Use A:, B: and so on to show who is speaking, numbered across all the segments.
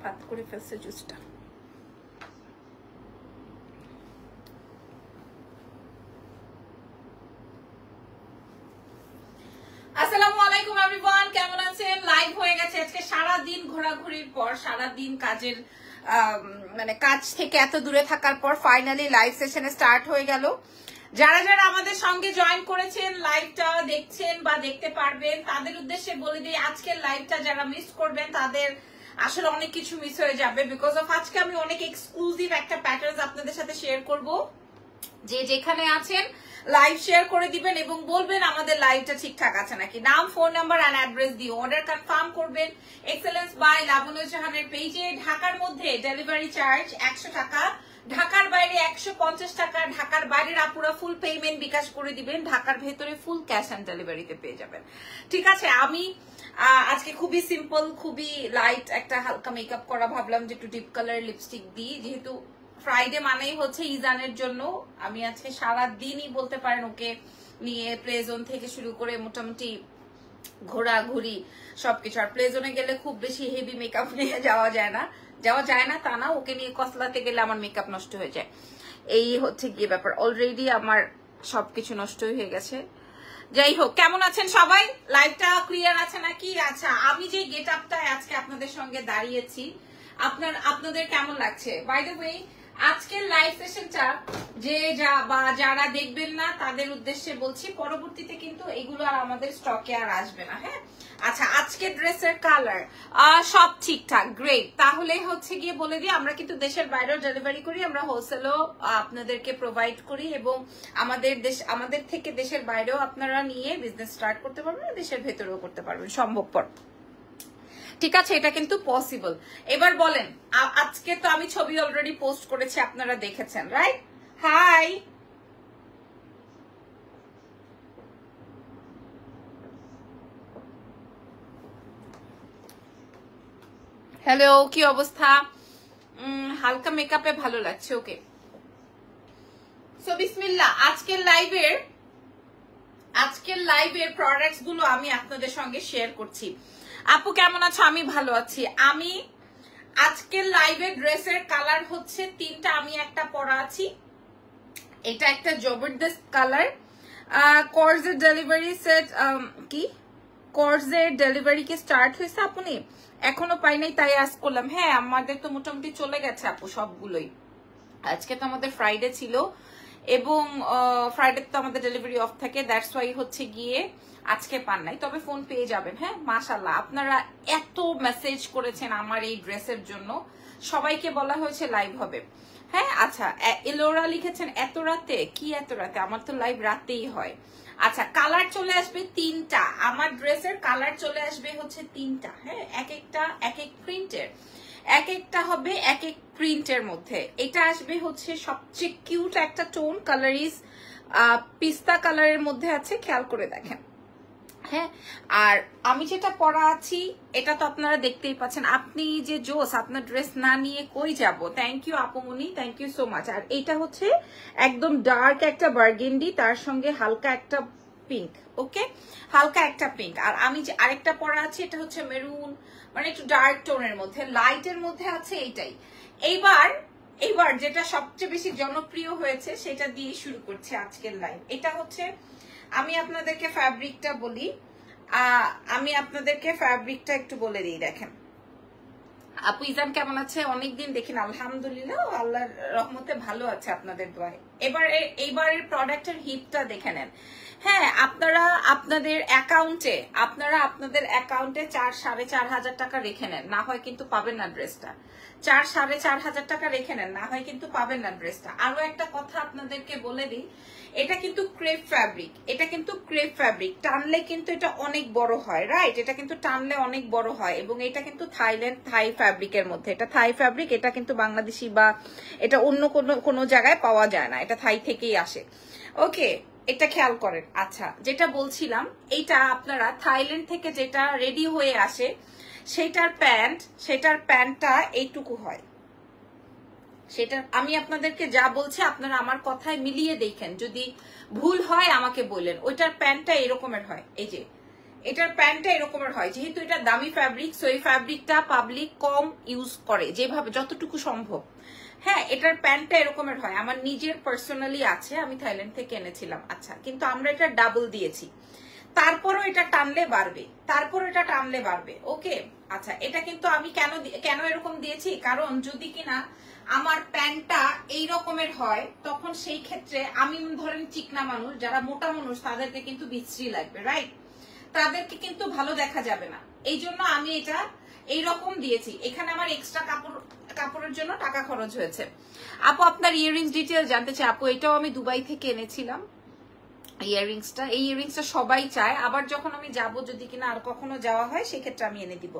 A: পাত করে ফেলছে জুসটা। আসসালামু আলাইকুম এভরিওয়ান, কেমন আছেন? লাইভ হয়ে গেছে আজকে। সারা দিন ঘোরাঘুরির পর, সারা দিন কাজের মানে কাজ থেকে এত দূরে থাকার পর ফাইনালি লাইভ সেশনে স্টার্ট হয়ে গেল। যারা যারা আমাদের সঙ্গে জয়েন করেছেন, লাইভটা দেখছেন বা দেখতে পারবেন, তাদের উদ্দেশ্যে বলে দিই আজকের লাইভটা যারা মিস করবেন তাদের আসলে অনেক কিছু মিস হয়ে যাবে। বিকজ অফ আজকে আমি অনেক এক্সক্লুসিভ একটা প্যাটার্ন আপনাদের সাথে শেয়ার করব। যে যেখানে আছেন লাইভ শেয়ার করে দিবেন এবং বলবেন আমাদের লাইভটা ঠিকঠাক আছে নাকি। নাম, ফোন নাম্বার এন্ড অ্যাড্রেস দিয়ে অর্ডার কনফার্ম করবেন এক্সেলেন্স বাই লাবণ্য জাহানের পেজে। ঢাকার মধ্যে ডেলিভারি চার্জ 100 টাকা, ঢাকার বাইরে 150 টাকা। ঢাকার বাইরের আপুরা ফুল পেমেন্ট বিকাশ করে দিবেন, ঢাকার ভেতরে ফুল ক্যাশ অন ডেলিভারিতে পেয়ে যাবেন। ঠিক আছে, আমি আজকে খুবই সিম্পল, খুবই লাইট একটা হালকা মেকআপ করা, ভাবলাম যে একটু ডিপ কালার লিপস্টিক দিই। যেহেতু ফ্রাইডে মানেই হচ্ছে ইজানের জন্য, আমি আজকে সারা দিনই বলতে পারেন ওকে নিয়ে প্লেজোন থেকে শুরু করে মোটামুটি ঘোরাঘুরি সবকিছু। আর প্লেজোনে গেলে খুব বেশি হেভি মেকআপ নিয়ে যাওয়া যায় না তা না, ওকে নিয়ে কসলাতে গেলে আমার মেকআপ নষ্ট হয়ে যায়। এই হচ্ছে গিয়ে ব্যাপার। অলরেডি আমার সবকিছু নষ্ট হয়ে গেছে। যাই হোক, কেমন আছেন সবাই? লাইভটা ক্লিয়ার আছে নাকি? আচ্ছা, আমি যে গেট আপটায় আজকে আপনাদের সঙ্গে দাঁড়িয়েছি আপনাদের কেমন লাগছে? বাই দ্য ওয়ে, আজকের লাইভ সেশনটা যারা দেখবেন না তাদের উদ্দেশ্যে বলছি, পরবর্তীতে কিন্তু এগুলো আর আমাদের স্টকে আর আসবে না। হ্যাঁ, আচ্ছা, আজকে ড্রেসের কালার সব ঠিকঠাক, গ্রেট। তাহলে হচ্ছে গিয়ে বলে দিই, আমরা কিন্তু দেশের বাইরেও ডেলিভারি করি, আমরা হোলসেলও আপনাদেরকে প্রোভাইড করি এবং আমাদের থেকে দেশের বাইরেও আপনারা নিয়ে বিজনেস স্টার্ট করতে পারবেন, দেশের ভেতরেও করতে পারবেন সম্ভবপর। ঠিক আছে, এটা কিন্তু পসিবল। এবার বলেন, আজকে তো আমি ছবি অলরেডি পোস্ট করেছি, আপনারা দেখেছেন, রাইট? হাই, হ্যালো, কি অবস্থা? হালকা মেকআপে ভালো লাগছে, ওকে। সো বিসমিল্লাহ, আজকের লাইভের প্রোডাক্টস গুলো আমি আপনাদের সঙ্গে শেয়ার করছি। আপু কেমন আছো? আমি ভালো আছি। আমি আজকের লাইভের ড্রেসের কালার হচ্ছে 3টা। আমি একটা পরা আছি, এটা একটা জবরদস্ত কালার। কর্জের ডেলিভারি সেট কি কর্জের ডেলিভারি কি স্টার্ট হয়েছে? আপনি এখনো পাই নাই, তাই আজ করলাম। হ্যাঁ, আমাদের তো মোটামুটি চলে গেছে আপু সবগুলোই। আজকে তো আমাদের ফ্রাইডে ছিল এবং ফ্রাইডে তো আমাদের ডেলিভারি অফ থাকে, দ্যাটস ওয়াই হচ্ছে গিয়ে আজকে পান নাই, তবে ফোন পেয়ে যাবেন। হ্যাঁ, মাশাআল্লাহ, আপনারা এত মেসেজ করেছেন আমার এই ড্রেসের জন্য, সবাইকে বলা হয়েছে লাইভ হবে। হ্যাঁ, আচ্ছা, এলোরা লিখেছেন এত রাতে। কি এত রাতে? আমার তো লাইভ রাতেই হয়। আচ্ছা, কালার চলে আসবে 3টা, আমার ড্রেসের কালার চলে আসবে হচ্ছে 3টা। হ্যাঁ, এক এক প্রিন্টের, এক একটা হবে এক এক প্রিন্টের মধ্যে। এটা আসবে হচ্ছে সবচেয়ে কিউট একটা টোন, কালার ইজ পিস্তা কালারের মধ্যে আছে, খেয়াল করে দেখেন। হ্যাঁ, আর আমি যেটা পরা আছি এটা তো আপনারা দেখতেই পাচ্ছেন। আপনি যে জোস, আপনার ড্রেস না নিয়ে কই যাব। থ্যাংক ইউ আপুমনি, থ্যাংক ইউ সো মাচ। আর এটা হচ্ছে একদম ডার্ক একটা বার্গেন্ডি, তার সঙ্গে হালকা একটা পিঙ্ক। ওকে, হালকা একটা পিঙ্ক। আর আমি যে আরেকটা পরা আছি এটা হচ্ছে মেরুন, মানে একটু ডার্ক টোনের মধ্যে, লাইটের মধ্যে আছে এইটাই। এইবার যেটা সবচেয়ে বেশি জনপ্রিয় হয়েছে সেটা দিয়ে শুরু করছে আজকের লাইভ। এটা হচ্ছে, আমি আপনাদেরকে ফ্যাব্রিকটা বলি, একটু বলে দিই। দেখেন আপু ইজান কেমন আছে? অনেকদিন দেখি না, আলহামদুলিল্লাহ আল্লাহর রহমতে ভালো আছে আপনাদের দোয়ায়। এইবারের প্রোডাক্টের হিপটা দেখে নেন। হ্যাঁ, আপনারা আপনাদের অ্যাকাউন্টে 4,500 টাকা রেখে নেন, না হয় কিন্তু পাবেন না ড্রেসটা। 4,500 টাকা রেখে নেন, না হয় কিন্তু পাবেন না ড্রেসটা। আরো একটা কথা আপনাদেরকে বলে দিই, এটা কিন্তু ক্রেপ ফ্যাব্রিক, টানলে কিন্তু এটা অনেক বড় হয়, রাইট? এটা কিন্তু টানলে অনেক বড় হয় এবং এটা কিন্তু থাই ফ্যাব্রিকের মধ্যে, এটা থাই ফ্যাব্রিক। এটা কিন্তু বাংলাদেশি বা এটা অন্য কোনো জায়গায় পাওয়া যায় না, এটা থাই থেকেই আসে। ওকে, এটা খেয়াল করেন। আচ্ছা, যেটা বলছিলাম, এইটা আপনারা থাইল্যান্ড থেকে যেটা রেডি হয়ে আসে সেটার প্যান্টটা এইটুকু হয়, সেটা আমি আপনাদেরকে যা বলছি আপনারা আমার কথায় মিলিয়ে দেখেন, যদি ভুল হয় আমাকে বললেন। ওইটার প্যান্টটা এরকমের হয়, এই যে এটার প্যান্টটা এরকমের হয়, যেহেতু এটা দামি ফ্যাব্রিক, সো এই ফ্যাব্রিকটা পাবলিক কম ইউজ করে, যেভাবে যতটুকু সম্ভব। হ্যাঁ, এটার প্যান্টটা এরকমের হয়, আমার নিজের পার্সোনালি আছে, আমি থাইল্যান্ড থেকে এনেছিলাম। আচ্ছা, কিন্তু আমরা এটা ডাবল দিয়েছি, তারপরও এটা টানলে বাড়বে, তারপর এটা টানলে বাড়বে। ওকে, আচ্ছা, এটা কিন্তু আমি কেন এরকম দিয়েছি, কারণ যদি কিনা আমার প্যান্টটা এই রকমের হয়, তখন সেই ক্ষেত্রে আমি ধরেন চিকনা মানুষ, যারা মোটা মানুষ তাদেরকে কিন্তু বিশ্রী লাগবে, রাইট? তাদেরকে কিন্তু ভালো দেখা যাবে না, এই জন্য আমি এটা এইরকম দিয়েছি। এখানে আমার এক্সট্রা কাপড়ের জন্য টাকা খরচ হয়েছে। আপু আপনার ইয়াররিংস ডিটেইল জানতে চাই। আপু এটাও আমি দুবাই থেকে এনেছিলাম, এই ইয়াররিংসটা সবাই চায়। আবার যখন আমি যাব, যদি কিনা আর কখনো যাওয়া হয়, সেক্ষেত্রে আমি এনে দিব।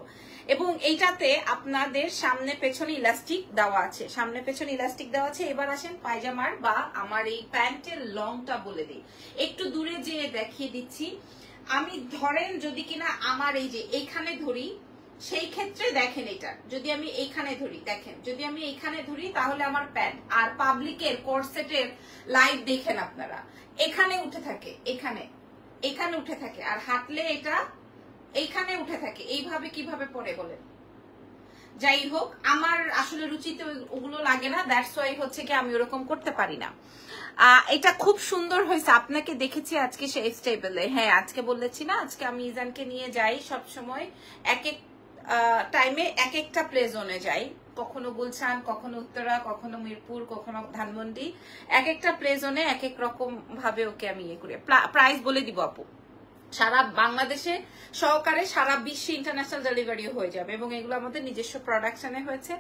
A: এবং এইটাতে আপনাদের সামনে পেছনে ইলাস্টিক দেওয়া আছে, সামনে পেছনে ইলাস্টিক দেওয়া আছে। এবার আসেন পায়জামার বা আমার এই প্যান্টের লংটা বলে দিই, একটু দূরে যেয়ে দেখিয়ে দিচ্ছি। আমি ধরেন যদি কিনা আমার এই যে এইখানে ধরি, সেই ক্ষেত্রে দেখেন, এটা যদি আমি এইখানে ধরি, দেখেন যদি আমি এইখানে ধরি, তাহলে আমার প্যান্ট আর পাবলিকের কোরসেটের লাইভ দেখেন আপনারা, এখানে উঠে থাকে, এখানে উঠে থাকে, আর হাঁটলে এটা এইখানে উঠে থাকে। এইভাবে কিভাবে পরে বলেন? যাই হোক, আমার আসলে রুচিতে ওগুলো লাগে না, দ্যাটস ওয়াই হচ্ছে কি আমি ওরকম করতে পারি না। এটা খুব সুন্দর হয়েছে, আপনাকে দেখেছি আজকে সেই স্টেবলে। হ্যাঁ, আজকে বলেছি না, আজকে আমি ইজানকে নিয়ে যাই সব সময়, এক এক টাইমে এক একটা প্লে জোনে যাই, কখনো গুলশান, কখনো উত্তরা, কখনো মিরপুর, কখনো ধানমন্ডি, এক একটা প্লে জোনে এক এক রকম ভাবে ওকে আমি ইয়ে করি। প্রাইস বলে দিব আপু, সারা বাংলাদেশে সহকারে সারা বিশ্বে ইন্টারন্যাশনাল ডেলিভারি হয়ে যাবে, এবং এগুলো আমাদের নিজস্ব প্রোডাকশনে হয়েছে,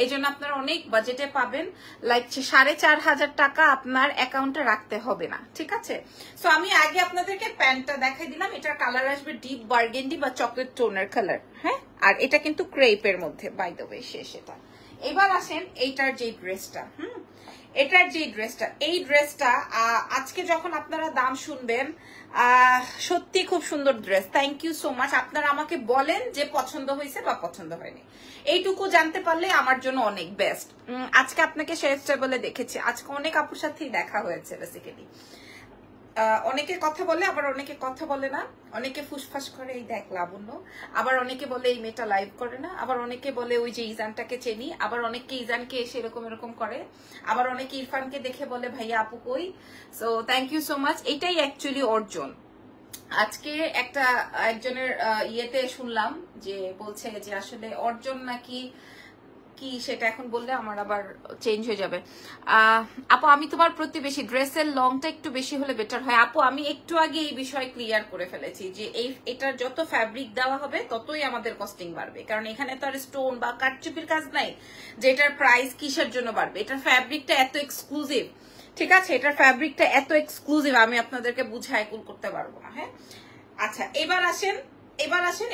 A: এই জন্য আপনারা অনেক বাজেটে পাবেন। লাইক 4,500 টাকা আপনার অ্যাকাউন্টে রাখতে হবে না, ঠিক আছে? সো আমি আগে আপনাদেরকে প্যান্টটা দেখাই দিলাম, এটার কালার আসবে ডিপ বার্গেন্ডি বা চকলেট টোনের কালার। হ্যাঁ, আর এটা কিন্তু ক্রেপের মধ্যে, বাই দ্য ওয়ে শেষ এটা। এবার আসেন এইটার যে ড্রেসটা, এটার যে ড্রেসটা, এই ড্রেসটা আজকে যখন আপনারা দাম শুনবেন, সত্যি খুব সুন্দর dress. Thank you so much. আপনারা আমাকে বলেন যে পছন্দ হয়েছে বা পছন্দ হয়নি, এইটুকু জানতে পারলে আমার জন্য অনেক বেস্ট। আজকে আপনাকে শেষ টেবলে দেখেছি, আজকে অনেক আপুর সাথেই দেখা হয়েছে বেসিক্যালি। অনেকে কথা বলে, আবার অনেকে কথা বলে না, অনেকে ফুসফাস করে, এই দেখ লাবণ্য, আবার অনেকে বলে এই মেয়েটা লাইভ করে না, আবার অনেকে বলে ওই যে ইজানটাকে চেনি, আবার অনেকে ইজানকে এসে এরকম করে, আবার অনেকে ইরফানকে দেখে বলে ভাইয়া আপু কই। So thank you so much. এটাই অ্যাকচুয়ালি অর্জন। আজকে একজনের ইয়েতে শুনলাম যে বলছে যে আসলে অর্জন নাকি কি, সেটা এখন বললে আমার আবার চেঞ্জ হয়ে যাবে। আপু আমি তোমার প্রতিবেশী, ড্রেসের লংটা একটু বেশি হলে বেটার হয়। আপু আমি একটু আগে এই বিষয়ে ক্লিয়ার করে ফেলেছি যে এটার যত ফ্যাব্রিক দেওয়া হবে ততই আমাদের কস্টিং বাড়বে, কারণ এখানে তো আর স্টোন বা কাটচুপির কাজ নাই যে এটার প্রাইস কিসের জন্য বাড়বে। এটার ফ্যাব্রিকটা এত এক্সক্লুসিভ, ঠিক আছে, এটার ফ্যাব্রিকটা এত এক্সক্লুসিভ, আমি আপনাদেরকে বুঝায় কুল করতে পারবো না। হ্যাঁ, আচ্ছা, এবার আসেন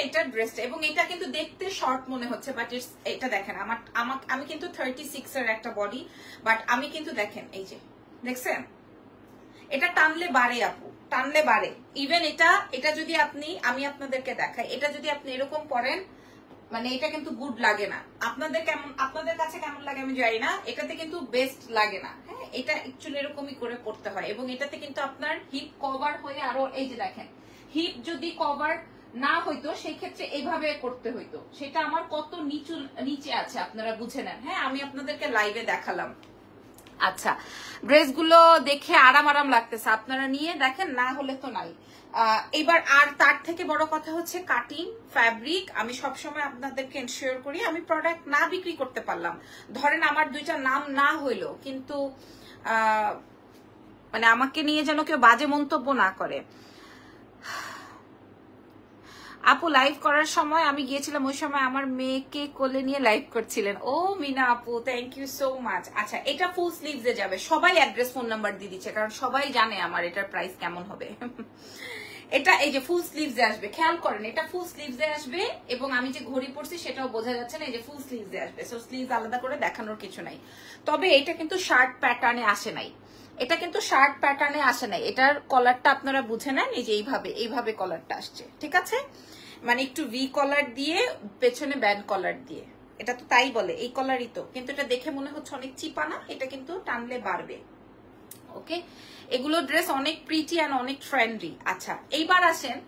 A: এটার ড্রেসটা, এবং এটা কিন্তু দেখতে শর্ট মনে হচ্ছে, বাট এটা দেখেন আমি কিন্তু 36 এর একটা বডি, বাট আমি কিন্তু দেখেন এই যে দেখছেন, এটা টানলে বাড়ে আপু, টানলে বাড়ে। ইভেন এটা যদি আমি আপনাদেরকে দেখাই, এটা যদি আপনি এরকম পরেন, মানে এটা কিন্তু গুড লাগে না। আপনাদের কাছে কেমন লাগে আমি জানি না, এটাতে কিন্তু বেস্ট লাগে না। হ্যাঁ, এটা অ্যাকচুয়ালি এরকমই করে পড়তে হয়, এবং এটাতে কিন্তু আপনার হিপ কভার হয়ে আরো, এই যে দেখেন, হিপ যদি কভার না হইতো সেই ক্ষেত্রে এইভাবে করতে হইতো, সেটা আমার কত নিচে আছে আপনারা বুঝে নেন। হ্যাঁ, আমি আপনাদেরকে লাইভে দেখালাম। আচ্ছা, ড্রেসগুলো দেখে আরাম লাগতেছে, আপনারা নিয়ে দেখেন, না হলে তো নাই। এবার আর তার থেকে বড় কথা হচ্ছে কাটিং ফ্যাব্রিক। আমি সবসময় আপনাদেরকে এনশিওর করি, আমি প্রোডাক্ট না বিক্রি করতে পারলাম, ধরেন আমার দুইটা নাম না হইলো, কিন্তু মানে আমাকে নিয়ে যেন কেউ বাজে মন্তব্য না করে। আপু লাইভ করার সময় আমি গিয়েছিলাম, ওই সময় আমার মেয়েকে কোলে নিয়ে লাইভ করছিলেন। ও মিনা আপু, থ্যাংক ইউ সো মাচ। আচ্ছা, এটা ফুল স্লিভসে যাবে, সবাই অ্যাড্রেস ফোন নাম্বার দিয়ে দিচ্ছে, কারণ সবাই জানে আমার এটার প্রাইস কেমন হবে। এটা এই যে ফুল স্লিভসে আসবে, খেয়াল করেন, এটা ফুল স্লিভসে আসবে, এবং আমি যে ঘড়ি পরছি সেটাও বোঝা যাচ্ছে না, এই যে ফুল স্লিভসে আসবে। সো স্লিভস আলাদা করে দেখানোর কিছু নাই, তবে এটা কিন্তু শার্ট প্যাটার্নে আসে নাই, এটা কিন্তু শার্ট প্যাটার্নে আসে নাই। এটার কলারটা আপনারা বুঝে নেন, এই যে এইভাবে কলারটা আসছে, ঠিক আছে, মানে একটু ভি কলার দিয়ে পেছনে ব্যান্ড কলার দিয়ে। এটা তো তাই বলে, এই কলারই তো, কিন্তু এটা দেখে মনে হচ্ছে অনেক চিপা না, এটা কিন্তু টানলে বাড়বে। ওকে, এগুলো ড্রেস অনেক প্রিটি অ্যান্ড অনেক ট্রেন্ডি। আচ্ছা, এইবার আসেন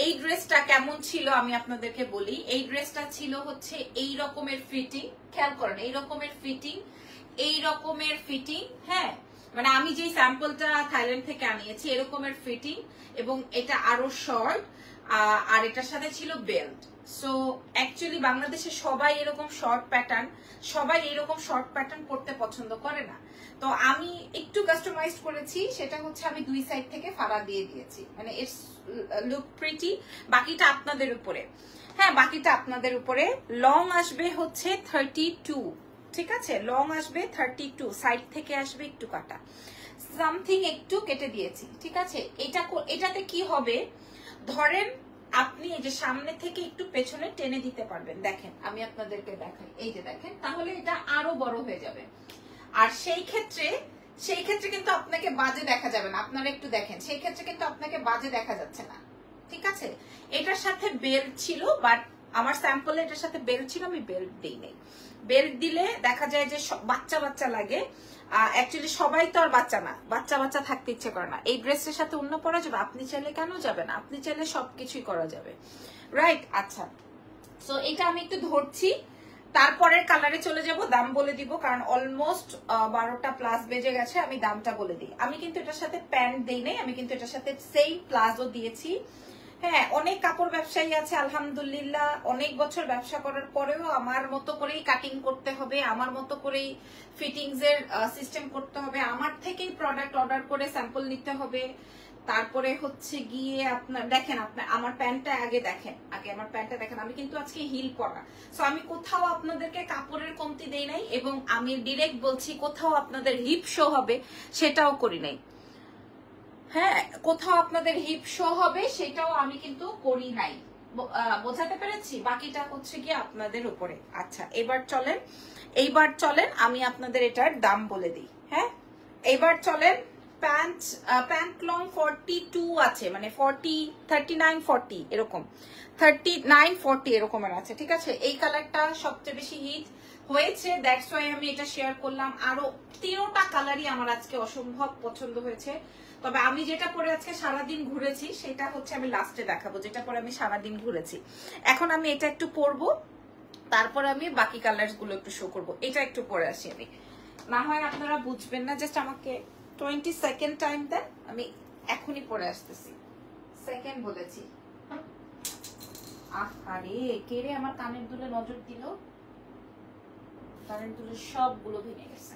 A: এই ড্রেসটা কেমন ছিল আমি আপনাদেরকে বলি। এই ড্রেসটা ছিল হচ্ছে এই রকমের ফিটিং, খেয়াল করেন, এই রকমের ফিটিং, এই রকমের ফিটিং, হ্যাঁ, মানে আমি যে স্যাম্পলটা থাইল্যান্ড থেকে আনিয়েছি এরকমের ফিটিং, এবং এটা আরো শর্ট, আর এটার সাথে ছিল বেল্ট। সো অ্যাকচুয়ালি বাংলাদেশে সবাই এরকম শর্ট প্যাটার্ন, সবাই এরকম শর্ট প্যাটার্ন পরতে পছন্দ করে না। তো আমি একটু কাস্টমাইজ করেছি, সেটা হচ্ছে আমি দুই সাইড থেকে ফাড়া দিয়ে দিয়েছি, মানে ইটস লুক প্রিটি। বাকিটা আপনাদের উপরে, হ্যাঁ বাকিটা আপনাদের উপরে। লং আসবে হচ্ছে 32, ঠিক আছে, লং আসবে 32, সাইড থেকে আসবে একটু কাটা, সামথিং একটু কেটে দিয়েছি, ঠিক আছে। এটাতে কি হবে, ধরেন আপনি এই যে সামনে থেকে একটু পেছনে টেনে দিতে পারবেন, দেখেন আমি আপনাদেরকে দেখাই, এই যে দেখেন, তাহলে এটা আরো বড় হয়ে যাবে। আর সেই ক্ষেত্রে কিন্তু আপনাকে বাজে দেখা যাবে না, আপনারা একটু দেখেন, সেই ক্ষেত্রে কিন্তু আপনাকে বাজে দেখা যাচ্ছে না, ঠিক আছে। এটার সাথে বেল্ট ছিল, বাট আমার স্যাম্পলে এটার সাথে বেল্ট ছিল, আমি বেল্ট দিই নাই। বেল্ট দিলে দেখা যায় যে বাচ্চা বাচ্চা লাগে, অ্যাকচুয়ালি সবাই তো আর বাচ্চা না, বাচ্চা বাচ্চা থাকতে ইচ্ছে করে না। এই ড্রেসের সাথে অন্য পরা যাবে, আপনি চাইলে কেন যাবে না, আপনি চাইলে সবকিছুই করা যাবে, রাইট। আচ্ছা, সো এটা আমি একটু ধরছি, তারপরের কালারে চলে যাব, দাম বলে দিব, কারণ অলমোস্ট 12টা প্লাস বেজে গেছে, আমি দামটা বলে দিই। আমি কিন্তু এটার সাথে প্যান্ট দেই নাই, আমি কিন্তু এটার সাথে সেম প্লাজো দিয়েছি। হ্যাঁ, অনেক কাপড় ব্যবসায়ী আছে আলহামদুলিল্লাহ, অনেক বছর ব্যবসা করার পরেও আমার মতো করেই কাটিং করতে হবে, আমার মতো করেই ফিটিংস এর সিস্টেম করতে হবে, আমার থেকেই প্রোডাক্ট অর্ডার করে স্যাম্পল নিতে হবে। তারপরে হচ্ছে গিয়ে আপনার দেখেন, আপনার আমার প্যান্টটা আগে দেখেন, আগে আমার প্যান্টটা দেখেন, আমি কিন্তু আজকে হিল পরা। সো আমি কোথাও আপনাদেরকে কাপড়ের কমতি দেই নাই, এবং আমি ডিরেক্ট বলছি কোথাও আপনাদের হিপ শো হবে সেটাও করি নাই। হ্যাঁ, কোথাও আপনাদের হিপ শো হবে সেটাও আমি কিন্তু করি নাই, বোঝাতে পেরেছি। বাকিটা হচ্ছে কি আপনাদের উপরে। আচ্ছা, এইবার চলেন আমি আপনাদের এটার দাম বলে দিই। হ্যাঁ, এইবার চলেন, প্যান্ট লং 42 আছে, মানে 40, 39, 40 এরকম, 39, 40 এরকমের আছে, ঠিক আছে। এই কালারটা সবচেয়ে বেশি হিট হয়েছে, দ্যাটস ওয়াই আমি এটা শেয়ার করলাম। আরো 3টা কালারই আমার আজকে অসম্ভব পছন্দ হয়েছে, তবে আমি যেটা পরে আজকে সারাদিন ঘুরেছি সেটা হচ্ছে আমি লাস্টে দেখাবো, যেটা পরে আমি সারাদিন ঘুরেছি। এখন আমি এটা একটু পরবো, তারপর আমি বাকি কালার্স গুলো একটু শো করবো। এটা একটু পরে আসি আমি, না হয় আপনারা বুঝবেন না, জাস্ট আমাকে 20 সেকেন্ড টাইম দেন, আমি এখনই পরে আসতেছি। সেকেন্ড বলেছি। আরে কে রে আমার কানের দুলে নজর দিল, কানের দুলে সবগুলো ভেঙে গেছে।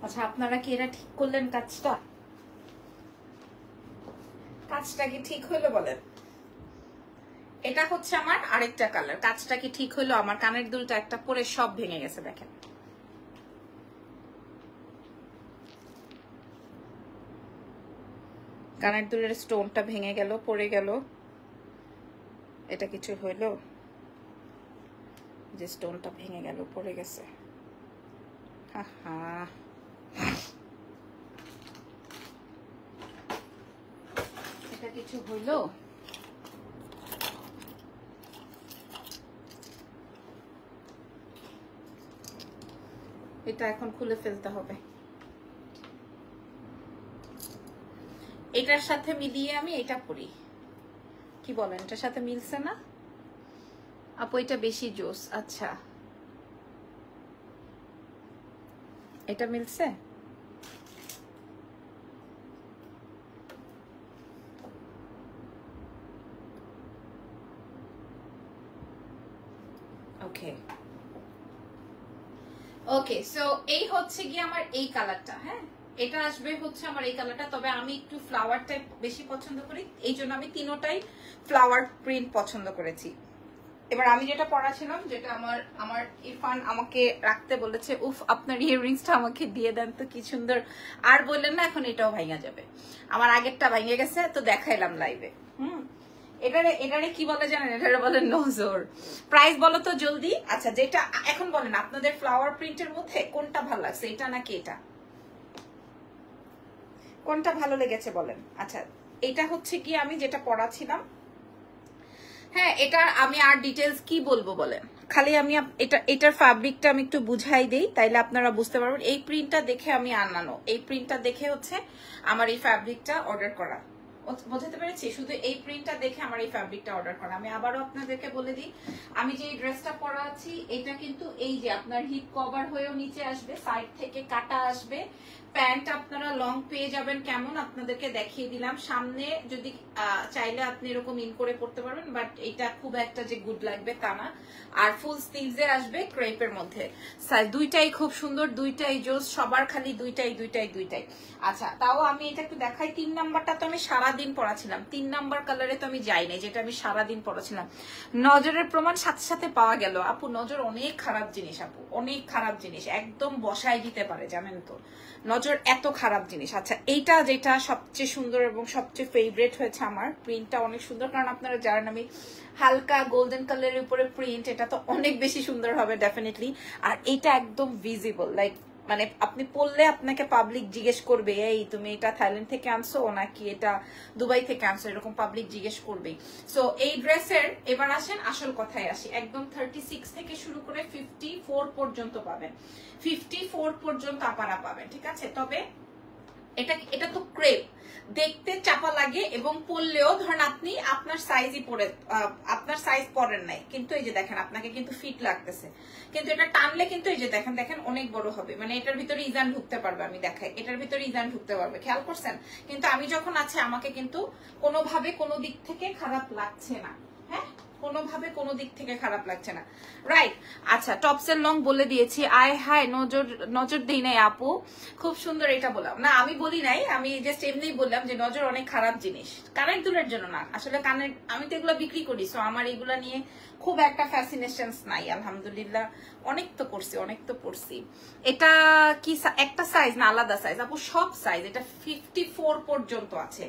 A: আচ্ছা, আপনারা কি এরা ঠিক করলেন কাজটা? কাজটা কি ঠিক হইলো বলেন? এটা হচ্ছে আমার আরেকটা কালার, কাজটা কি ঠিক হইলো? আমার কানের দুলটা একটা পরে সব ভেঙে গেছে, দেখেন। কানের দুলের স্টোনটা ভেঙে গেল, পড়ে গেল, এটা কিছু হইলো? যে স্টোনটা ভেঙে গেল, পড়ে গেছে, এটা কিছু হইলো? এটা এখন খুলে ফেলতে হবে। এটার সাথে মিলিয়ে আমি এটা পরি, কি বলেন? এটার সাথে মিলছে না আপু? এটা বেশি জোস। আচ্ছা, এটা মিলছে। ওকে ওকে, সো এই হচ্ছে কি আমার এই কালারটা। হ্যাঁ, এটা আসবে হচ্ছে আমার এই কালারটা। তবে আমি একটু ফ্লাওয়ার টাইপ বেশি পছন্দ করি, এই জন্য আমি তিনোটাই ফ্লাওয়ার প্রিন্ট পছন্দ করেছি। এবার আমি যেটা পড়াছিলাম, যেটা আমার ইরফান আমাকে রাখতে বলেছে, উফ আপনার ইয়াররিংসটা আমাকে দিয়ে দেন তো, কি সুন্দর। আর বললেন না এখন এটাও ভাঙা যাবে, আমার আগেরটা ভেঙে গেছে তো দেখাইলাম লাইভে। এটারে কি বলে জানেন? এটারে বলে নজর। প্রাইস বলো তো জলদি। আচ্ছা, যেটা এখন বলেন আপনাদের ফ্লাওয়ার প্রিন্টের মধ্যে কোনটা ভালো লাগছে, এটা নাকি এটা? কোনটা ভালো লেগেছে বলেন। আচ্ছা, এটা হচ্ছে কি আমি যেটা পড়াছিলাম। হ্যাঁ, এটা আমি আর ডিটেলস কি বলবো বলেন, খালি আমি এটার ফ্যাব্রিকটা আমি একটু বুঝাই দিই, তাইলে আপনারা বুঝতে পারবেন। এই প্রিন্টটা দেখে আমি আনানো, এই প্রিন্টটা দেখে হচ্ছে আমার এই ফ্যাব্রিকটা অর্ডার করা। বোঝাতে পেরেছি? শুধু এই প্রিন্টটা দেখে আমার এই ফ্যাব্রিকটা অর্ডার করা। আমি আবারও আপনাদেরকে বলে দিই, আমি যে ড্রেসটা পরা আছি এটা কিন্তু এই যে আপনার হিপ কভার হয়েও নিচে আসবে, সাইড থেকে কাটা আসবে। প্যান্ট আপনারা লং পেয়ে যাবেন, কেমন আপনাদেরকে দেখিয়ে দিলাম। সামনে যদি চাইলে আপনি এরকম ইন করে পড়তে পারবেন, বাট এটা খুব একটা যে গুড লাগবে তা না। আর ফুল স্লিভস এর আসবে ক্রেপের মধ্যে। দুইটাই খুব সুন্দর, দুইটাই জোস, সবার খালি দুইটাই। আচ্ছা, তাও আমি এটা একটু দেখাই। 3 নাম্বারটা তো আমি সারাদিন পড়াছিলাম, 3 নাম্বার কালারে তো আমি যাই নাই, যেটা আমি সারাদিন পড়াছিলাম। নজরের প্রমাণ সাথে সাথে পাওয়া গেল। আপু নজর অনেক খারাপ জিনিস, আপু অনেক খারাপ জিনিস, একদম বসায় দিতে পারে, জানেন তো নজর এত খারাপ জিনিস। আচ্ছা, এইটা যেটা সবচেয়ে সুন্দর এবং সবচেয়ে ফেভারিট হয়েছে আমার, প্রিন্টটা অনেক সুন্দর, কারণ আপনারা জানেন আমি হালকা গোল্ডেন কালারের উপরে প্রিন্ট, এটা তো অনেক বেশি সুন্দর হবে ডেফিনেটলি। আর এটা একদম ভিজিবল, লাইক মানে আপনি পরলে আপনাকে পাবলিক জিজ্ঞেস করবে, এই তুমি এটা থাইল্যান্ড থেকে আনছো নাকি এটা দুবাই থেকে আনছো, এরকম পাবলিক জিজ্ঞেস করবে। সো এই ড্রেসের এবার আসেন আসল কথায় আসি, একদম 36 থেকে শুরু করে 54 পর্যন্ত পাবেন, 54 পর্যন্ত আপনারা পাবেন, ঠিক আছে। তবে এটা তো ক্রেপ, দেখতে চাপা লাগে এবং পরলেও ধরেন আপনি আপনার সাইজই পরে, আপনার সাইজ পরেন নাই, কিন্তু এই যে দেখেন আপনাকে কিন্তু ফিট লাগতেছে, কিন্তু এটা টানলে কিন্তু এই যে দেখেন অনেক বড় হবে। মানে এটার ভিতরে ইজান ঢুকতে পারবে, আমি দেখাই, এটার ভিতরে ইজান ঢুকতে পারবে, খেয়াল করছেন? কিন্তু আমি যখন আছে আমাকে কিন্তু কোনোভাবে কোনো দিক থেকে খারাপ লাগছে না। হ্যাঁ, কোনোভাবে কোনো দিক থেকে খারাপ লাগছে না, রাইট। আচ্ছা, টপস এর লং বলে দিয়েছি। আয় হায়, নজর দেই নাই আপু, খুব সুন্দর। এটা বললাম না, আমি বলি নাই, আমি জাস্ট এমনি বললাম যে নজর অনেক খারাপ জিনিস, কানের দুলের জন্য না, আসলে কানের আমি তো এগুলো বিক্রি করি, সো আমার এগুলা নিয়ে খুব একটা ফ্যাসিনেশনস নাই, আলহামদুলিল্লাহ। অনেক তো পড়ছি। এটা কি একটা সাইজ না আলাদা সাইজ আপু? সব সাইজ। এটা 54 পর্যন্ত আছে,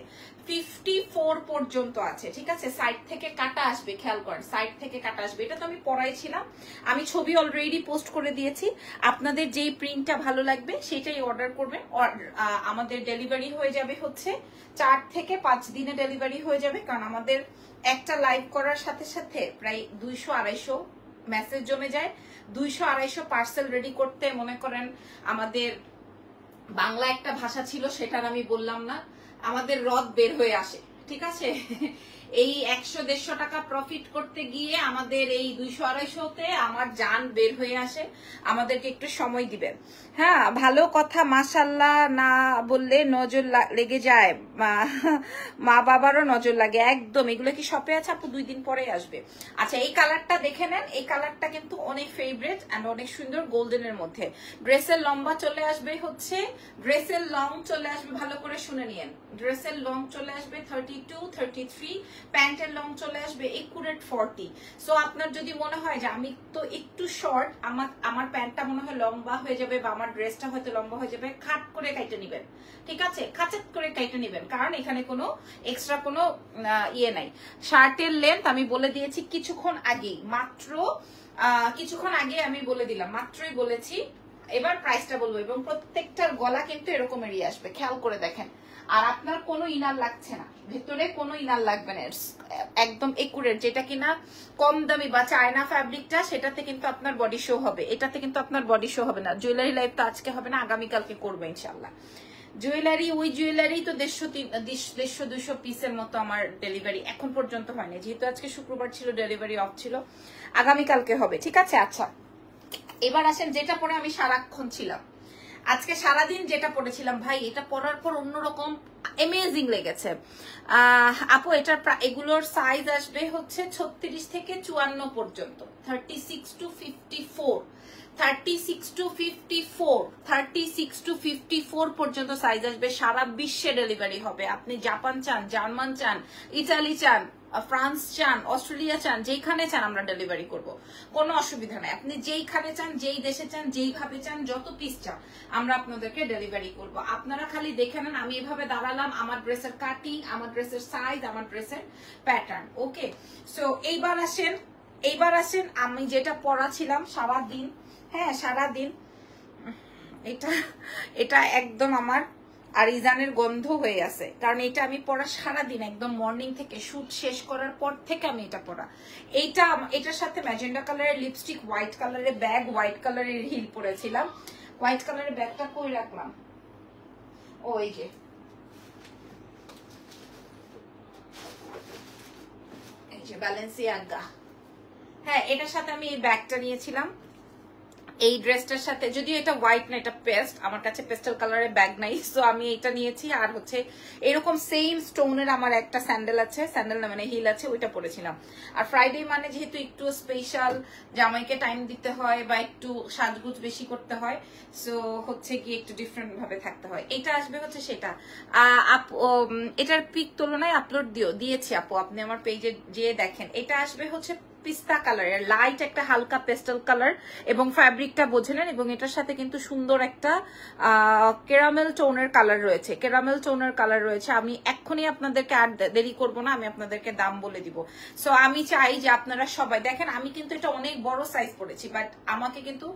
A: 54 পর্যন্ত আছে, ঠিক আছে। সাইড থেকে কাটা আসবে, খেয়াল করেন, সাইড থেকে কাটা আসবে। এটা তো আমি পরাইছিলাম, আমি ছবি অলরেডি পোস্ট করে দিয়েছি। আপনাদের যেই প্রিন্টটা ভালো লাগবে সেটাই অর্ডার করবেন। আমাদের ডেলিভারি হয়ে যাবে হচ্ছে 4 থেকে 5 দিনে ডেলিভারি হয়ে যাবে, কারণ আমাদের একটা লাইভ করার সাথে সাথে প্রায় 200-250 মেসেজ জমে যায়। 200-250 পার্সেল রেডি করতে মনে করেন আমাদের বাংলা একটা ভাষা ছিল, সেটার আমি বললাম না, আমাদের রদ বের হয়ে আসে, ঠিক আছে। এই 100-150 টাকা প্রফিট করতে গিয়ে আমাদের এই 200-250-তে আমার জান বের হয়ে আসে। আমাদেরকে একটু সময় দিবেন। হ্যাঁ, ভালো কথা, মাশাআল্লাহ না বললে নজর লেগে যায়, মা বাবারও নজর লাগে একদম। এগুলো কি শপে আছে আপু? 2 দিন পরে আসবে। আচ্ছা, এই কালারটা দেখে নেন, এই কালারটা কিন্তু অনেক ফেভারিট এন্ড অনেক সুন্দর, গোল্ডেনের মধ্যে। ড্রেসের লম্বা চলে আসবে হচ্ছে, ড্রেসের লং চলে আসবে, ভালো করে শুনে নিয়েন, ড্রেসের লং চলে আসবে 32-33, প্যান্টের লং চলে আসবে একুরেট 40। সো আপনার যদি মনে হয় যে আমি তো একটু শর্ট, আমার প্যান্টটা মনে হয় লম্বা হয়ে যাবে বা আমার ড্রেসটা হয়তো লম্বা হয়ে যাবে, খাট করে কাইটে নিবেন, ঠিক আছে, খাচাত করে কাইটে নিবেন, কারণ এখানে কোনো এক্সট্রা কোনো ইয়ে নাই। শার্টের লেন্থ আমি বলে দিয়েছি কিছুক্ষণ আগেই, মাত্র কিছুক্ষণ আগে আমি বলে দিলাম, মাত্রই বলেছি। এবার প্রাইসটা বলবো, এবং প্রত্যেকটার গলা কিন্তু এরকমেরই আসবে, খেয়াল করে দেখেন। আর আপনার কোনো ইনার লাগছে না, ভেতরে কোনো ইনার লাগবে না, একদম একুরেট। যেটা কিনা কম দামি বা চায়না ফ্যাব্রিকটা, সেটাতে কিন্তু আপনার বডি শো হবে, এটাতে কিন্তু আপনার বডি শো হবে না। জুয়েলারি লাইভ তো আজকে হবে না, আগামীকালকে করবো ইনশাল্লাহ। জুয়েলারি, ওই জুয়েলারি তো 150-200 পিসের মতো আমার ডেলিভারি এখন পর্যন্ত হয়নি, যেহেতু আজকে শুক্রবার ছিল, ডেলিভারি অফ ছিল, আগামীকালকে হবে, ঠিক আছে। আচ্ছা, এবার আসেন যেটা পরে আমি সারাক্ষণ ছিলাম, আজকে সারাদিন যেটা পড়েছিলাম ভাই, এটা পরার পর অন্যরকম অ্যামেজিং লেগেছে। আপু এটার এগুলোর সাইজ আসবে হচ্ছে 36 থেকে 54 পর্যন্ত, 36 to 54, 36 to 54, 36 to 54 পর্যন্ত সাইজ আসবে। সারা বিশ্বে ডেলিভারি হবে। আপনি জাপান চান, জার্মান চান, ইতালি চান, ফ্রান্স চান, অস্ট্রেলিয়া চান, যেখানে চান আমরা ডেলিভারি করব, কোনো অসুবিধা নাই। আপনি যেইখানে চান, যেই দেশে চান, যেইভাবে চান, যত পিস চান আমরা আপনাদেরকে ডেলিভারি করব। আপনারা খালি দেখে নেন, আমি এভাবে দাঁড়ালাম, আমার ড্রেসের কাটিং, আমার ড্রেসের সাইজ, আমার ড্রেসের প্যাটার্ন। ওকে, সো এইবার আসেন আমি যেটা পড়াছিলাম সারাদিন। হ্যাঁ সারাদিন এটা একদম আমার আর ইজানের গন্ধ হয়ে আছে, কারণ এটা আমি পড়া সারাদিন, একদম মর্নিং থেকে শুট শেষ করার পর থেকে আমি এটা পড়া। এটার সাথে ম্যাজেন্ডা কালারের লিপস্টিক, হোয়াইট কালারের ব্যাগ, হোয়াইট কালারের হিল পরেছিলাম। হোয়াইট কালারের ব্যাগটা কই রাখলাম? ও এই যে, ব্যালেন্সিয়াগা। হ্যাঁ এটার সাথে আমি এই ব্যাগটা নিয়েছিলাম, এই ড্রেসটার সাথে, যদিও এটা হোয়াইট না, এটা পেস্ট, আমার কাছে পেস্টেল কালারের ব্যাগ নাই, সো আমি এটা নিয়েছি। আর হচ্ছে এরকম সেম স্টোনের আমার একটা স্যান্ডেল আছে, স্যান্ডেল না মানে হিল আছে, ওইটা পরেছিলাম। আর ফ্রাইডে মানে যেহেতু একটু স্পেশাল, জামাইকে টাইম দিতে হয় বা একটু সাজগুজ বেশি করতে হয়, সো হচ্ছে কি একটু ডিফারেন্ট ভাবে থাকতে হয়। এটা আসবে হচ্ছে সেটা। এটার পিক তুলনায় আপলোড দিয়েছি আপু, আপনি আমার পেজে যেয়ে দেখেন। এটা আসবে হচ্ছে পিস্তা কালারের, লাইট একটা হালকা পেস্টেল কালার, এবং ফ্যাব্রিকটা বোঝে নেন। এবং এটার সাথে কিন্তু সুন্দর একটা ক্যারামেল টোনের কালার রয়েছে, ক্যারামেল টোনের কালার রয়েছে। আমি এক্ষুনি আপনাদেরকে আর দেরি করব না, আমি আপনাদেরকে দাম বলে দিব। সো আমি চাই যে আপনারা সবাই দেখেন, আমি কিন্তু এটা অনেক বড় সাইজ পড়েছি, বাট আমাকে কিন্তু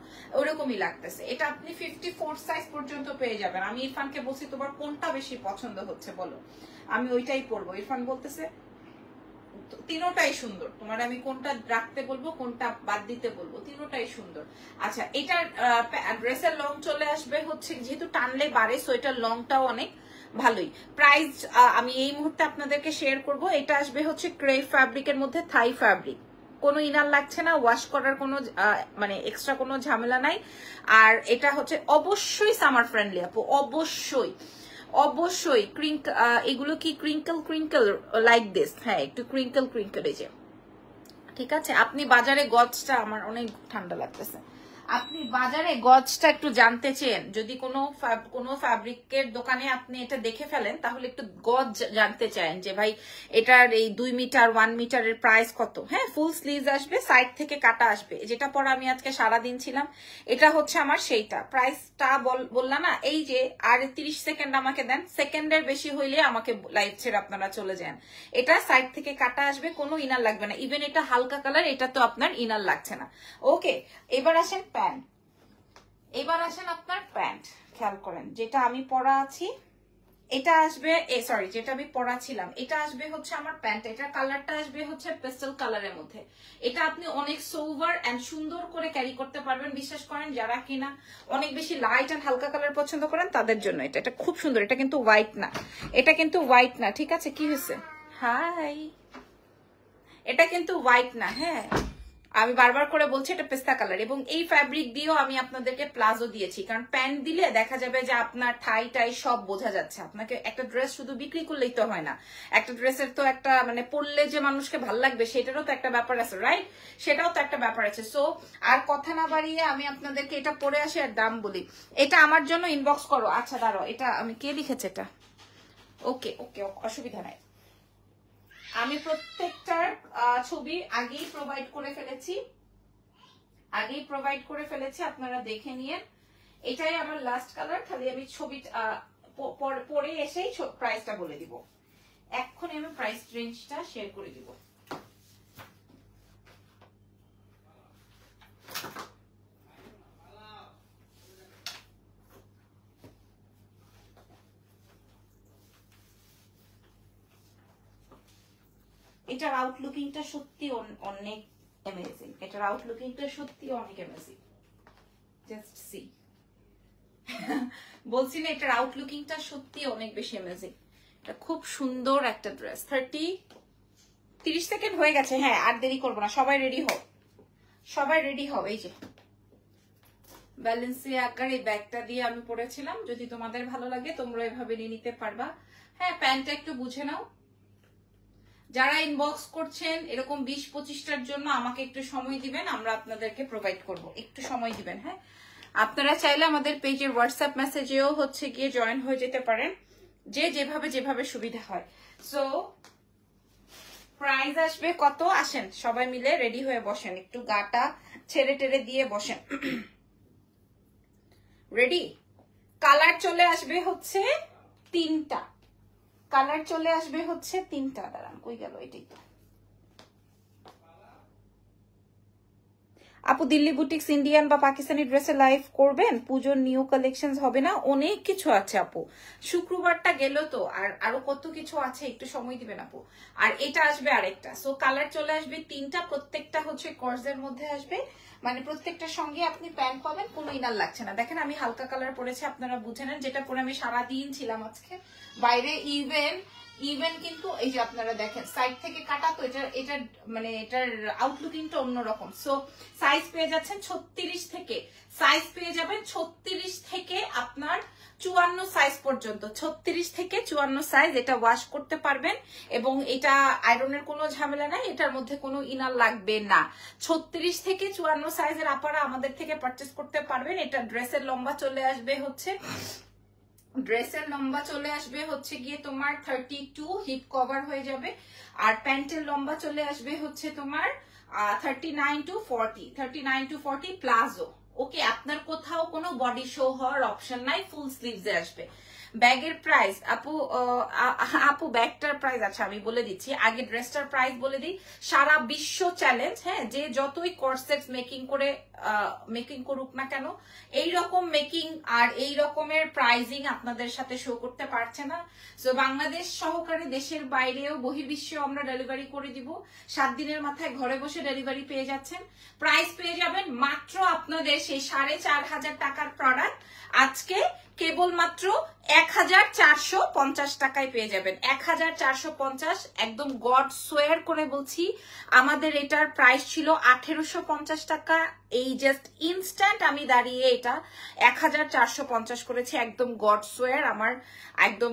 A: ওরকমই লাগতেছে। এটা আপনি 54 সাইজ পর্যন্ত পেয়ে যাবেন। আমি ইরফানকে বলছি তোমার কোনটা বেশি পছন্দ হচ্ছে বলো, আমি ওইটাই পরবো। ইরফান বলতেছে তিনোটাই সুন্দর, তোমার আমি কোনটা রাখতে বলবো, কোনটা বাদ দিতে বলবো, তিনোটাই সুন্দর। আচ্ছা এটার ড্রেসের লং চলে আসবে হচ্ছে, যেহেতু টানলে বাড়ে, সো এটার লংটাও অনেক ভালোই। প্রাইস আমি এই মুহূর্তে আপনাদেরকে শেয়ার করব। এটা আসবে হচ্ছে ক্রেপ ফ্যাব্রিকের মধ্যে, থাই ফ্যাব্রিক, কোনো ইনার লাগছে না, ওয়াশ করার কোনো মানে এক্সট্রা কোনো ঝামেলা নাই। আর এটা হচ্ছে অবশ্যই সামার ফ্রেন্ডলি আপু, অবশ্যই অবশ্যই। এগুলো কি ক্রিঙ্কল লাইক দিস, হ্যাঁ একটু ক্রিঙ্কল এই যে, ঠিক আছে। আপনি বাজারে গজটা, আমার অনেক ঠান্ডা লাগতেছে, আপনি বাজারে গজটা একটু জানতে চেন, যদি কোনো ফ্যাব্রিকের দোকানে আপনি এটা দেখে ফেলেন, তাহলে একটু গজ জানতে চান যে ভাই এটার এই 2 মিটার 1 মিটারের প্রাইস কত। হ্যাঁ ফুল স্লিভস আসবে, সাইড থেকে কাটা আসবে, যেটা পরে আমি আজকে সারাদিন ছিলাম, এটা হচ্ছে আমার সেইটা। প্রাইসটা বললাম না, এই যে আর 30 সেকেন্ড আমাকে দেন, সেকেন্ডের বেশি হইলে আমাকে লাইভ ছেড়ে আপনারা চলে যান। এটা সাইড থেকে কাটা আসবে, কোনো ইনার লাগবে না, ইভেন এটা হালকা কালার, এটা তো আপনার ইনার লাগছে না। ওকে, এবার আসেন প্যান্ট, এবার আসেন আপনার প্যান্ট। খেয়াল করেন যেটা আমি পরা আছি, এটা আসবে সরি যেটা আমি পরা ছিলাম, এটা আসবে হচ্ছে আমার প্যান্ট। এটার কালারটা আসবে হচ্ছে পেস্টেল কালারের মধ্যে। এটা আপনি অনেক সোভার এন্ড সুন্দর করে ক্যারি করতে পারবেন। বিশ্বাস করেন যারা কিনা অনেক বেশি লাইট এন্ড হালকা কালার পছন্দ করেন তাদের জন্য এটা খুব সুন্দর। এটা কিন্তু হোয়াইট না, এটা কিন্তু হোয়াইট না, ঠিক আছে। কি হয়েছে? হাই, এটা কিন্তু হোয়াইট না, হ্যাঁ আমি বারবার করে বলছি এটা পেস্তা কালার। এবং এই ফ্যাব্রিক দিয়েও আমি আপনাদেরকে প্লাজো দিয়েছি, কারণ প্যান্ট দিলে দেখা যাবে যে আপনার থাই টাই সব বোঝা যাচ্ছে। আপনাকে একটা ড্রেস শুধু বিক্রি করলেই তো হয় না, একটা ড্রেসের তো একটা মানে পরলে যে মানুষকে ভাল লাগবে সেটারও তো একটা ব্যাপার আছে, রাইট? সেটাও তো একটা ব্যাপার আছে। সো আর কথা না বাড়িয়ে আমি আপনাদেরকে এটা পরে আসি আর দাম বলি। এটা আমার জন্য ইনবক্স করো। আচ্ছা দাঁড়াও, এটা আমি কে লিখেছে এটা? ওকে ওকে, অসুবিধা নাই। আমি প্রত্যেকটার ছবি আগেই প্রোভাইড করে ফেলেছি, আপনারা দেখে নিয়েন। এটাই আমার লাস্ট কালার, খালি আমি ছবি পরে এসেই প্রাইসটা বলে দিব। এক্ষুনি আমি প্রাইস রেঞ্জটা শেয়ার করে দিব। এটার আউটলুকিংটা সত্যি অনেক অ্যামেজিং, এটার আউটলুকিংটা সত্যি অনেক অ্যামেজিং। জাস্ট সি, বলছি না এটার আউটলুকিংটা সত্যি অনেক বেশি অ্যামেজিং। এটা খুব সুন্দর একটা ড্রেস। 30 সেকেন্ড হয়ে গেছে, হ্যাঁ আর দেরি করবো না, সবাই রেডি হও, সবাই রেডি হও। এই যে ব্যালেন্সিয়াগার এই ব্যাগটা দিয়ে আমি পরেছিলাম। যদি তোমাদের ভালো লাগে তোমরা এভাবে নিয়ে নিতে পারবা। হ্যাঁ, প্যান্টটা একটু বুঝে নাও। যারা ইনবক্স করছেন এরকম 20-25টার জন্য আমাকে একটু সময় দিবেন, আমরা আপনাদেরকে প্রোভাইড করব, একটু সময় দিবেন। হ্যাঁ, আপনারা চাইলে আমাদের পেজের হোয়াটসঅ্যাপ মেসেজেও হচ্ছে গিয়ে জয়েন হয়ে যেতে পারেন, যে যেভাবে সুবিধা হয়। সো প্রাইস আসবে কত? আসেন সবাই মিলে রেডি হয়ে বসেন, একটু গাটা ছেড়ে টেড়ে দিয়ে বসেন। রেডি? কালার চলে আসবে হচ্ছে 3টা। কালার চলে আসবে হচ্ছে 3টা। দাঁড়ান, কই গেল? এটাই তো। আপু দিল্লি বুটিক্স ইন্ডিয়ান বা পাকিস্তানি ড্রেসে লাইভ করবেন? পুজোর নিউ কালেকশন হবে না? অনেক কিছু আছে আপু, শুক্রবারটা গেল তো, আর আরো কত কিছু আছে, একটু সময় দিবেন আপু। আর এটা আসবে আরেকটা। সো কালার চলে আসবে 3টা, প্রত্যেকটা হচ্ছে কর্সের মধ্যে আসবে, মানে প্রত্যেকটার সঙ্গে আপনি প্যান্ট পাবেন, কোনো ইনার লাগছে না। দেখেন আমি হালকা কালার পরেছি, আপনারা বুঝে নেন, যেটা পরে আমি সারাদিন ছিলাম আজকে বাইরে। ইভেন কিন্তু এই যে আপনারা দেখেন সাইড থেকে কাটা তো, এটা মানে এটার আউটলুকিংটা অন্যরকম। সো সাইজ পেয়ে যাচ্ছেন 36 থেকে, সাইজ পেয়ে যাবেন 36 থেকে আপনার 54 সাইজ পর্যন্ত। 36 থেকে 54 সাইজ, এটা ওয়াশ করতে পারবেন এবং এটা আয়রনের কোনো ঝামেলা নাই, এটার মধ্যে কোনো ইনার লাগবে না। 36 থেকে 54 সাইজের আপনারা আমাদের থেকে পারচেস করতে পারবেন। এটা ড্রেসের লম্বা চলে আসবে হচ্ছে গিয়ে তোমার 32, হিপ কভার হয়ে যাবে। আর প্যান্টের লম্বা চলে আসবে হচ্ছে তোমার 39 to 40 প্লাজো। ওকে, আপনার কোথাও কোনো বডি শো হওয়ার অপশন নাই, ফুল স্লিভসে আসবে। ব্যাগের প্রাইস আপু ব্যাগটার প্রাইস আচ্ছা আমি বলে দিচ্ছি, আগে ড্রেসটার প্রাইস বলে দিই। সারা বিশ্ব চ্যালেঞ্জ, হ্যাঁ, যে যতই কর্সেট মেকিং করুক না কেন, এই রকম মেকিং আর এই রকমের প্রাইজিং আপনাদের সাথে শো করতে পারছে না। সো বাংলাদেশ সহকারে দেশের বাইরেও বহির্বিশ্বেও আমরা ডেলিভারি করে দিব। 7 দিনের মাথায় ঘরে বসে ডেলিভারি পেয়ে যাচ্ছেন। প্রাইস পেয়ে যাবেন মাত্র আপনাদের সেই 4,500 টাকার প্রোডাক্ট আজকে কেবলমাত্র 1,450 টাকায় পেয়ে যাবেন। 1,450, একদম গড সোয়ার করে বলছি, আমাদের এটার প্রাইস ছিল 1,850 টাকা। এই জাস্ট ইনস্ট্যান্ট আমি দাঁড়িয়ে এটা 1,450 করেছি, একদম গড সোয়ার, আমার একদম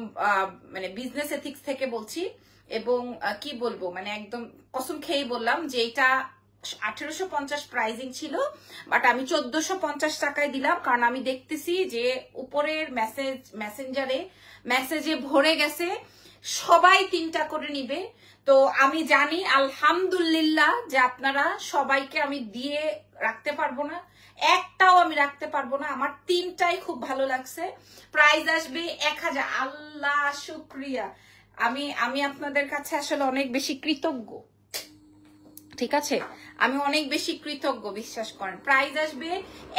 A: মানে বিজনেস এথিক্স থেকে বলছি। এবং কি বলবো, মানে একদম কসম খেয়ে বললাম যে এটা 1,850 প্রাইজিং ছিল, বাট আমি 1,450 টাকায় দিলাম, কারণ আমি দেখতেছি যে উপরের মেসেজে ভরে গেছে, সবাই 3টা করে নিবে। তো আমি জানি আলহামদুলিল্লাহ যে আপনারা সবাইকে আমি দিয়ে রাখতে পারবো না, একটাও আমি রাখতে পারবো না, আমার 3টাই খুব ভালো লাগছে। প্রাইস আসবে 1,000। আল্লাহ শুক্রিয়া, আমি আপনাদের কাছে আসলে অনেক বেশি কৃতজ্ঞ, ঠিক আছে, আমি অনেক বেশি কৃতজ্ঞ, বিশ্বাস করেন। প্রাইস আসবে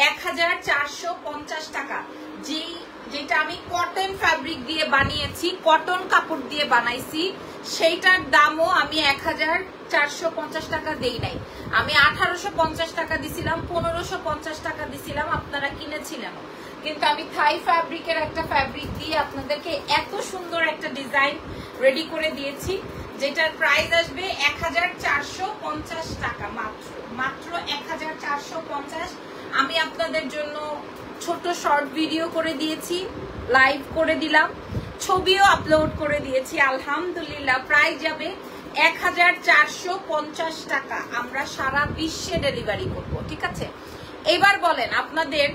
A: 1,450 টাকা, যেটা আমি কটন ফ্যাব্রিক দিয়ে বানিয়েছি, কটন কাপড় দিয়ে বানাইছি, সেইটার দামও আমি 1,450 টাকা দেই নাই। আমি 1,850 টাকা দিছিলাম, 1,550 টাকা দিছিলাম, আপনারা কিনেছিলেন। কিন্তু আমি থাই ফ্যাব্রিকের একটা ফ্যাব্রিক দিয়ে আপনাদেরকে এত সুন্দর একটা ডিজাইন রেডি করে দিয়েছি, যেটার প্রাইস আসবে 1,450 টাকা, মাত্র 1,450। আমি আপনাদের জন্য ছোট শর্ট ভিডিও করে দিয়েছি, লাইভ করে দিলাম, ছবিও আপলোড করে দিয়েছি। আলহামদুলিল্লাহ প্রাইস যাবে 1,450 টাকা। আমরা সারা বিশ্বে ডেলিভারি করব, ঠিক আছে। এবার বলেন আপনাদের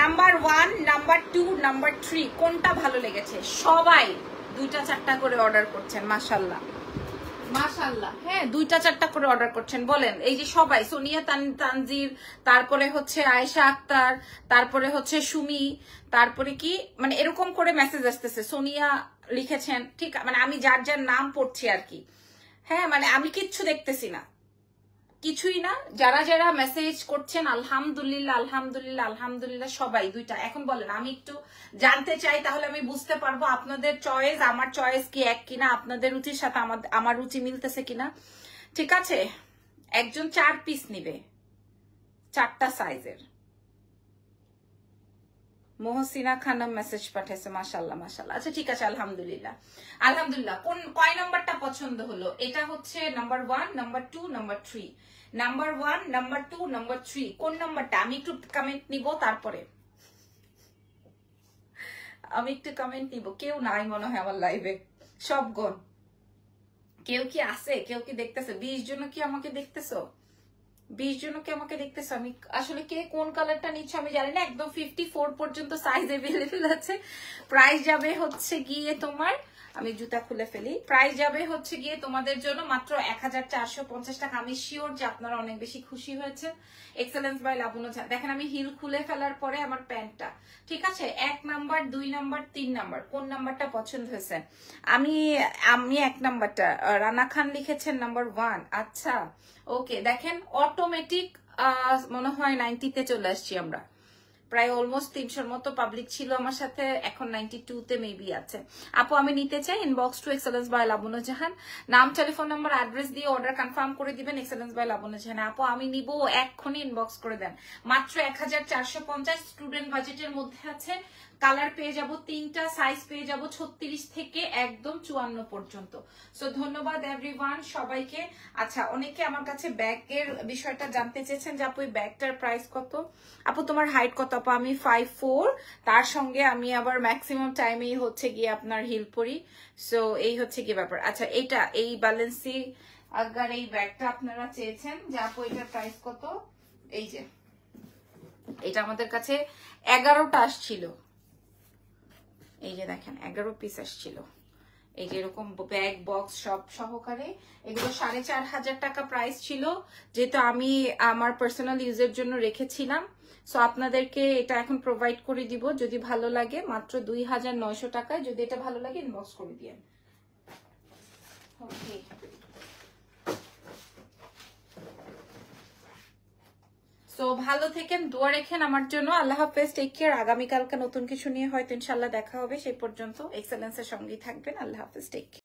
A: নাম্বার 1, নাম্বার 2, নাম্বার 3 কোনটা ভালো লেগেছে? সবাই 2টা-4টা করে অর্ডার করছেন, মাশাআল্লাহ মাশাআল্লাহ। হ্যাঁ, 2টা-4টা করে অর্ডার করছেন। বলেন, এই যে সবাই, সোনিয়া তানজির, তারপরে হচ্ছে আয়েশা আক্তার, তারপরে হচ্ছে সুমি, তারপরে কি মানে এরকম করে মেসেজ আসতেছে। সোনিয়া লিখেছেন, ঠিক, মানে আমি যার যার নাম পড়ছি আর কি। হ্যাঁ, মানে আমি কিচ্ছু দেখতেছি না, কিছুই না। যারা যারা মেসেজ করছেন আলহামদুলিল্লাহ আলহামদুলিল্লাহ আলহামদুলিল্লাহ, সবাই 2টা। এখন বলেন, আমি একটু জানতে চাই, তাহলে আমি বুঝতে পারবো আপনাদের চয়েস আমার চয়েস কি এক কিনা, আপনাদের রুচির সাথে আমার রুচি মিলতেছে কিনা, ঠিক আছে। একজন 4 পিস নিবে, 4টা সাইজের। মোহসিনা খানম মেসেজ পাঠাইছে, মাশাআল্লাহ মাশাআল্লাহ। আচ্ছা ঠিক আছে, আলহামদুলিল্লাহ আলহামদুলিল্লাহ। কয় নাম্বারটা পছন্দ হলো? এটা হচ্ছে number 1, number 2, number 3। Number 1, number 2, number 3 কোন নাম্বারটা? আমি একটু কমেন্ট নিব তারপরে। আমি একটু কমেন্ট নিব। কেউ নাই মনে হয় আমার লাইভে, সব গন। কেউ কি আছে? কেউ কি দেখতেছে? 20 জন কি আমাকে দেখতেছো? 20 জন কি আমাকে দেখতেছো? আমি আসলে কে কোন কালারটা নিচ্ছে আমি জানি না। একদম 54 পর্যন্ত সাইজ অ্যাভেলেবল আছে। প্রাইস যাবে হচ্ছে গিয়ে তোমার, আমি জুতা খুলে ফেলি, প্রাইস যাবে হচ্ছে গিয়ে তোমাদের জন্য মাত্র 1450 টাকা। আমি শিওর যে আপনারা অনেক বেশি খুশি হয়েছে। এক্সেলেন্স বাই লাবণ্য ঝা। দেখেন আমি হিল খুলে ফেলার পরে আমার প্যান্টটা ঠিক আছে, 1 নাম্বার 2 নাম্বার 3 নাম্বার কোন নাম্বারটা পছন্দ হয়েছে? আমি আমি 1 নাম্বারটা, রানা খান লিখেছেন নাম্বার 1। আচ্ছা ওকে, দেখেন অটোমেটিক মনে হয় 90-তে চলে আসছি আমরা। প্রায় অলমোস্ট 300-র মতো পাবলিক ছিল আমার সাথে, এখন 92-তে মেবি আছে। আপু আমি নিতে চাই, ইনবক্স টু এক্সেলেন্স বাই লাবণ্য জাহান, নাম টেলিফোন নাম্বার অ্যাড্রেস দিয়ে অর্ডার কনফার্ম করে দিবেন এক্সেলেন্স বাই লাবণ্য জাহান। আপু আমি নিব, এক্ষুনি ইনবক্স করে দেন। মাত্র 1450, স্টুডেন্ট বাজেটের মধ্যে আছে। কালার পেয়ে যাব 3টা, সাইজ পেয়ে যাব 36 থেকে একদম 54 পর্যন্ত। সো ধন্যবাদ এভরিওয়ান সবাইকে। আচ্ছা অনেকে আমার কাছে ব্যাগের বিষয়টা জানতে চেয়েছেন যে আপু এই ব্যাগটার প্রাইস কত? আপু তোমার হাইট কত? আপু আমি 5'4", তার সঙ্গে আমি আবার ম্যাক্সিমাম টাইমেই হচ্ছে গিয়ে আপনার হিল পরি। সো এই হচ্ছে কি ব্যাপার। আচ্ছা এটা এই ব্যালেন্সি আগার এই ব্যাগটা আপনারা চেয়েছেন যে আপু এটার প্রাইস কত? এই যে এটা আমাদের কাছে 11টা আসছিল, এই যে দেখেন 11 পিস আসছিল, এই যে এরকম ব্যাগ বক্স সব সহকারে। এগুলো 4500 টাকা প্রাইস ছিল, যেহেতু আমি আমার পার্সোনাল ইউজের জন্য রেখেছিলাম। সো আপনাদেরকে এটা এখন প্রোভাইড করে দিব, যদি ভালো লাগে মাত্র 2900 টাকায়। যদি এটা ভালো লাগে ইনবক্স করে দিয়েন। ওকে সো ভালো থেকেন, দোয়া রেখেন আমার জন্য। আল্লাহ হাফেজ, টেক কেয়ার। আগামীকালকে নতুন কিছু নিয়ে হয়তো ইনশাল্লাহ দেখা হবে, সেই পর্যন্ত এক্সেলেন্সের সঙ্গেই থাকবেন। আল্লাহ হাফেজ, টেক কেয়ার।